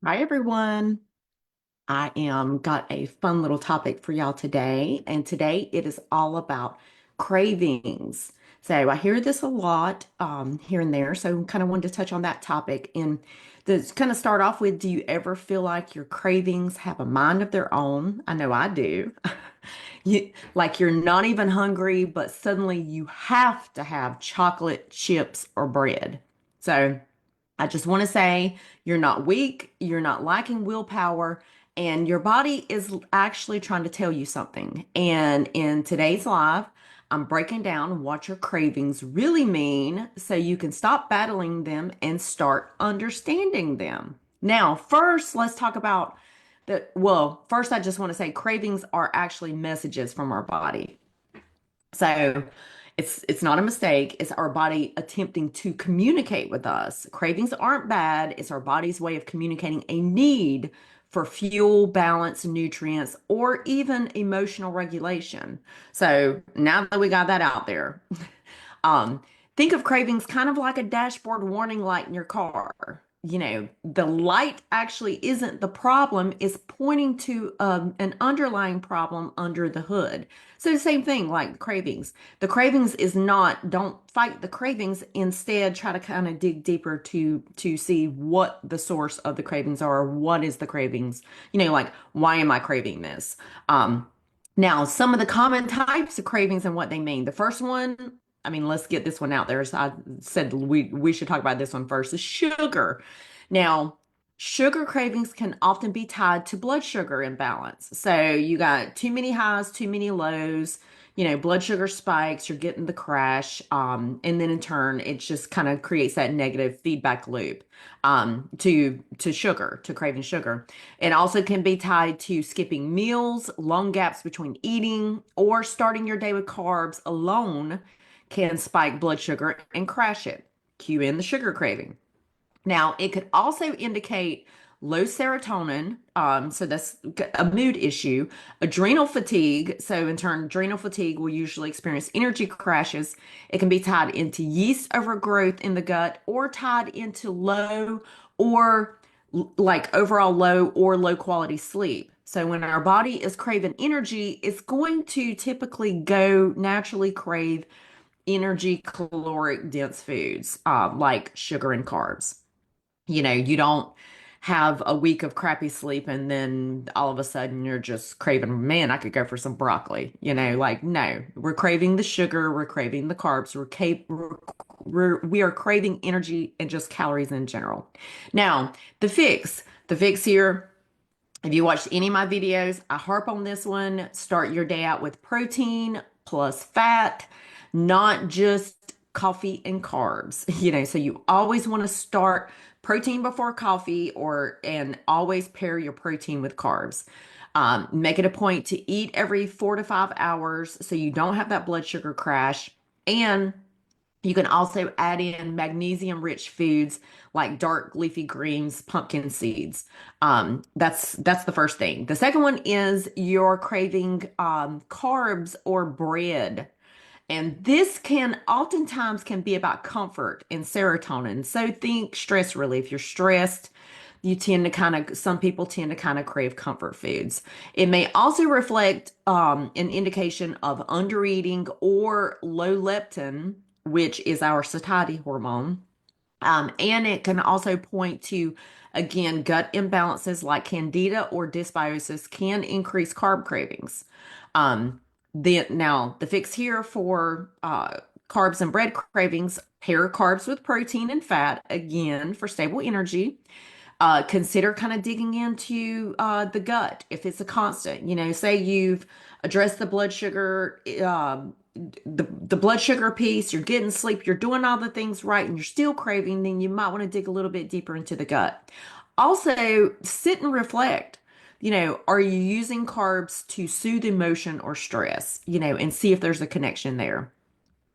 Hi everyone. I am got a fun little topic for y'all today, and today it is all about cravings. So I hear this a lot here and there, so kind of wanted to touch on that topic and to kind of start off with, do you ever feel like your cravings have a mind of their own? I know I do. Like you're not even hungry, but suddenly you have to have chocolate, chips, or bread. So I just want to say you're not weak, you're not lacking willpower, and your body is actually trying to tell you something. And in today's live, I'm breaking down what your cravings really mean so you can stop battling them and start understanding them. Now, first, let's talk about first, I just want to say cravings are actually messages from our body. So it's not a mistake. It's our body attempting to communicate with us. Cravings aren't bad. It's our body's way of communicating a need for fuel, balance, nutrients, or even emotional regulation. So now that we got that out there, um, think of cravings kind of like a dashboard warning light in your car. The light actually isn't the problem, it's pointing to an underlying problem under the hood. So the same thing like cravings. The cravings is not, don't fight the cravings, instead try to kind of dig deeper to see what the source of the cravings are, what is the cravings, like why am I craving this? Now, some of the common types of cravings and what they mean. The first one, I mean, let's get this one out there. So I said we should talk about this one first, is sugar. Now, sugar cravings can often be tied to blood sugar imbalance. So you got too many highs, too many lows, blood sugar spikes, you're getting the crash. And then in turn, it just kind of creates that negative feedback loop to sugar, to craving sugar. It also can be tied to skipping meals, long gaps between eating, or starting your day with carbs alone can spike blood sugar and crash it. Cue in the sugar craving. Now, it could also indicate low serotonin, so that's a mood issue, adrenal fatigue. So, in turn, adrenal fatigue will usually experience energy crashes. It can be tied into yeast overgrowth in the gut or tied into low or like overall low or low quality sleep. So, when our body is craving energy, it's going to typically go naturally crave energy caloric dense foods like sugar and carbs. You don't have a week of crappy sleep and then all of a sudden you're just craving, man, I could go for some broccoli. Like, no, we're craving the sugar, we're craving the carbs, we are craving energy and just calories in general. Now, the fix here, if you watched any of my videos, I harp on this one. Start your day out with protein plus fat, not just coffee and carbs. So you always want to start protein before coffee and always pair your protein with carbs. Make it a point to eat every 4 to 5 hours so you don't have that blood sugar crash. And you can also add in magnesium-rich foods like dark leafy greens, pumpkin seeds. That's the first thing. The second one is you're craving carbs or bread. And this can oftentimes can be about comfort and serotonin. So think stress relief. You're stressed, some people tend to kind of crave comfort foods. It may also reflect an indication of undereating or low leptin, which is our satiety hormone. And it can also point to, again, gut imbalances like candida or dysbiosis can increase carb cravings. Now, the fix here for carbs and bread cravings, pair carbs with protein and fat, again, for stable energy. Consider kind of digging into the gut if it's a constant. Say you've addressed the blood sugar, the blood sugar piece, you're getting sleep, you're doing all the things right, and you're still craving, then you might want to dig a little bit deeper into the gut. Also, sit and reflect. Are you using carbs to soothe emotion or stress? And see if there's a connection there.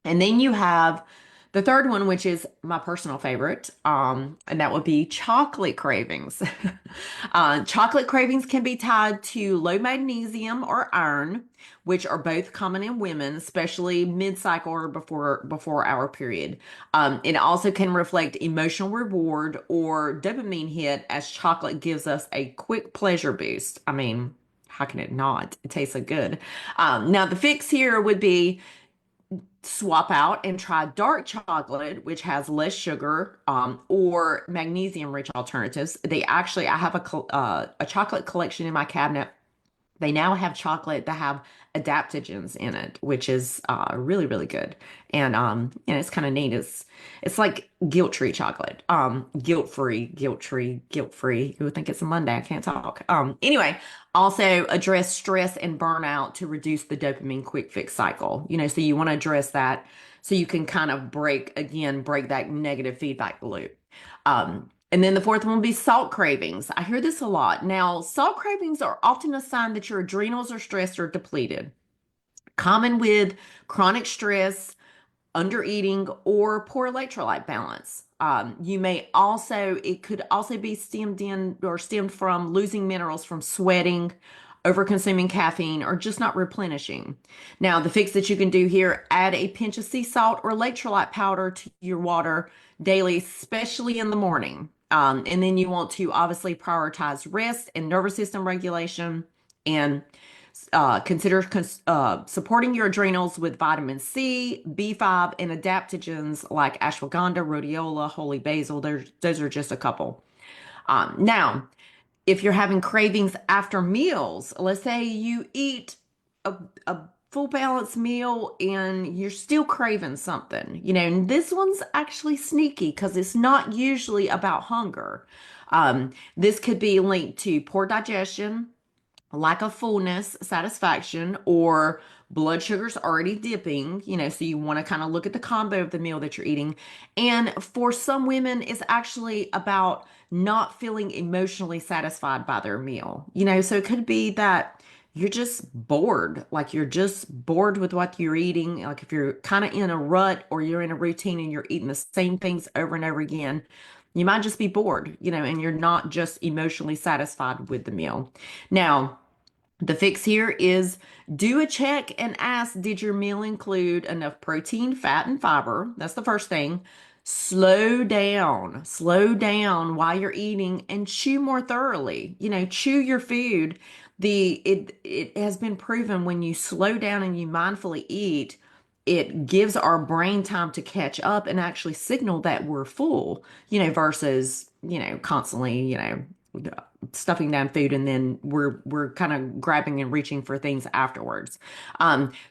And then you have The third one, which is my personal favorite, and that would be chocolate cravings. Chocolate cravings can be tied to low magnesium or iron, which are both common in women, especially mid-cycle or before our period. It also can reflect emotional reward or dopamine hit, as chocolate gives us a quick pleasure boost. I mean, how can it not? It tastes so good. Now, the fix here would be swap out and try dark chocolate, which has less sugar, or magnesium-rich alternatives. I have a chocolate collection in my cabinet. They now have chocolate that have adaptogens in it, which is really, really good. And it's kind of neat. It's like guilt-free chocolate. Guilt-free, guilt-free, guilt-free. You would think it's a Monday. I can't talk. Anyway, also address stress and burnout to reduce the dopamine quick fix cycle. So you want to address that so you can kind of break that negative feedback loop. And then the fourth one would be salt cravings. I hear this a lot. Now, salt cravings are often a sign that your adrenals are stressed or depleted. Common with chronic stress, under eating, or poor electrolyte balance. It could also be stemmed from losing minerals from sweating, over consuming caffeine, or just not replenishing. Now, the fix that you can do here, add a pinch of sea salt or electrolyte powder to your water daily, especially in the morning. And then you want to obviously prioritize rest and nervous system regulation, and consider supporting your adrenals with vitamin C, B5, and adaptogens like ashwagandha, rhodiola, holy basil. Those are just a couple. Now, if you're having cravings after meals, let's say you eat a full balanced meal and you're still craving something, and this one's actually sneaky because it's not usually about hunger. This could be linked to poor digestion, lack of fullness, satisfaction, or blood sugar's already dipping, so you want to kind of look at the combo of the meal that you're eating. And for some women, it's actually about not feeling emotionally satisfied by their meal, so it could be that you're just bored, like you're just bored with what you're eating. Like if you're kind of in a rut or you're in a routine and you're eating the same things over and over again, you might just be bored, and you're not just emotionally satisfied with the meal. Now, the fix here is do a check and ask, did your meal include enough protein, fat, and fiber? That's the first thing. Slow down while you're eating and chew more thoroughly. Chew your food. It has been proven when you slow down and you mindfully eat, it gives our brain time to catch up and actually signal that we're full, versus, constantly, stuffing down food and then we're kind of grabbing and reaching for things afterwards.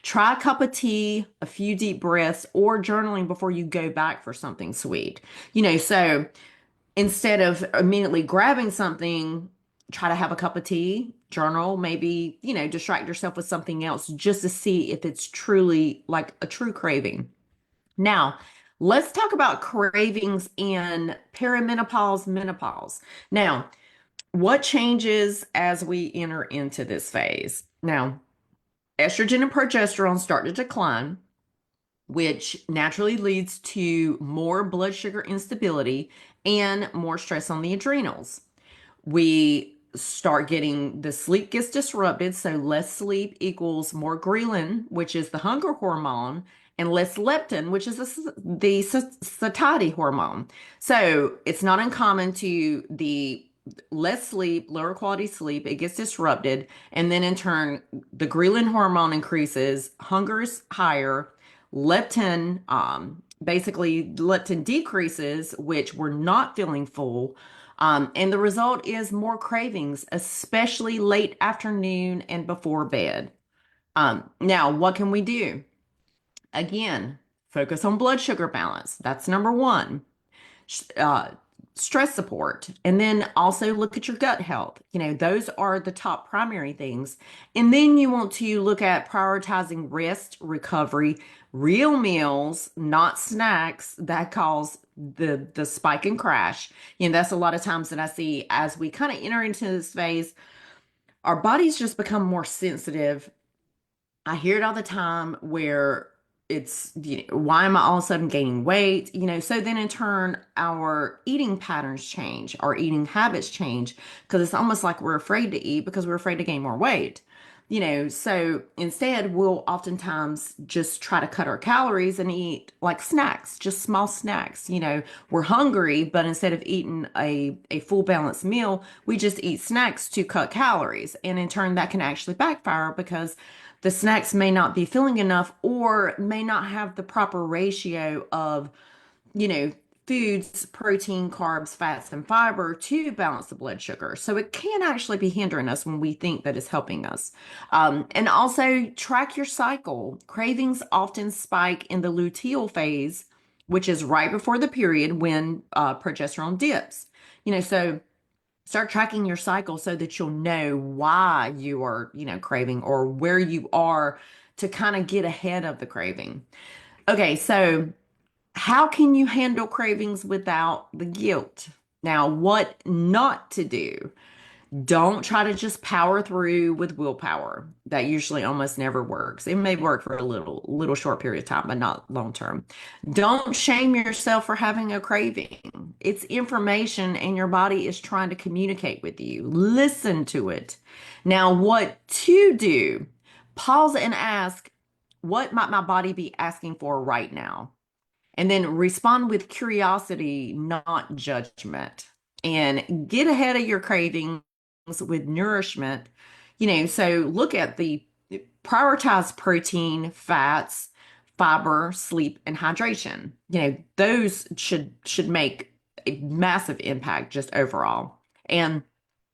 Try a cup of tea, a few deep breaths, or journaling before you go back for something sweet. So instead of immediately grabbing something, try to have a cup of tea, journal, maybe, distract yourself with something else just to see if it's truly like a true craving. Now, let's talk about cravings in perimenopause, menopause. Now, what changes as we enter into this phase? Now, estrogen and progesterone start to decline, which naturally leads to more blood sugar instability and more stress on the adrenals. We start getting the sleep gets disrupted, so less sleep equals more ghrelin, which is the hunger hormone, and less leptin, which is the satiety hormone. So it's not uncommon to the less sleep, lower quality sleep, it gets disrupted, and then in turn, the ghrelin hormone increases, hunger is higher, basically leptin decreases, which we're not feeling full. And the result is more cravings, especially late afternoon and before bed. Now, what can we do? Again, focus on blood sugar balance. That's number one. Uh, Stress support, and then also look at your gut health. Those are the top primary things. And then you want to look at prioritizing rest, recovery, real meals, not snacks that cause the spike and crash. That's a lot of times that I see as we kind of enter into this phase, our bodies just become more sensitive. I hear it all the time where it's, why am I all of a sudden gaining weight? So then in turn, our eating patterns change, our eating habits change, because it's almost like we're afraid to eat because we're afraid to gain more weight. So instead, we'll oftentimes just try to cut our calories and eat like snacks, just small snacks. We're hungry, but instead of eating a full balanced meal, we just eat snacks to cut calories. And in turn, that can actually backfire because the snacks may not be filling enough or may not have the proper ratio of, you know, foods, protein, carbs, fats, and fiber to balance the blood sugar. So it can actually be hindering us when we think that it's helping us. And also track your cycle. Cravings often spike in the luteal phase, which is right before the period when progesterone dips. So start tracking your cycle so that you'll know why you are, craving or where you are to kind of get ahead of the craving. Okay, so how can you handle cravings without the guilt? Now, what not to do? Don't try to just power through with willpower. That usually almost never works. It may work for a little short period of time, but not long term. Don't shame yourself for having a craving. It's information and your body is trying to communicate with you. Listen to it. Now, what to do? Pause and ask, what might my body be asking for right now? And then respond with curiosity, not judgment. And get ahead of your cravings with nourishment. So look at the prioritize protein, fats, fiber, sleep, and hydration. Those should make a massive impact just overall. And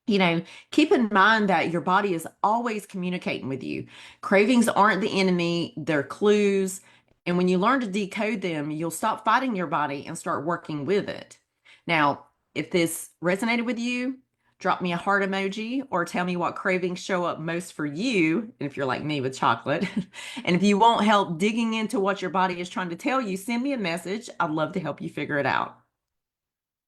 you know, keep in mind that your body is always communicating with you. Cravings aren't the enemy, they're clues. And when you learn to decode them, you'll stop fighting your body and start working with it. Now, if this resonated with you, drop me a heart emoji or tell me what cravings show up most for you. If you're like me with chocolate. And if you want help digging into what your body is trying to tell you, send me a message. I'd love to help you figure it out.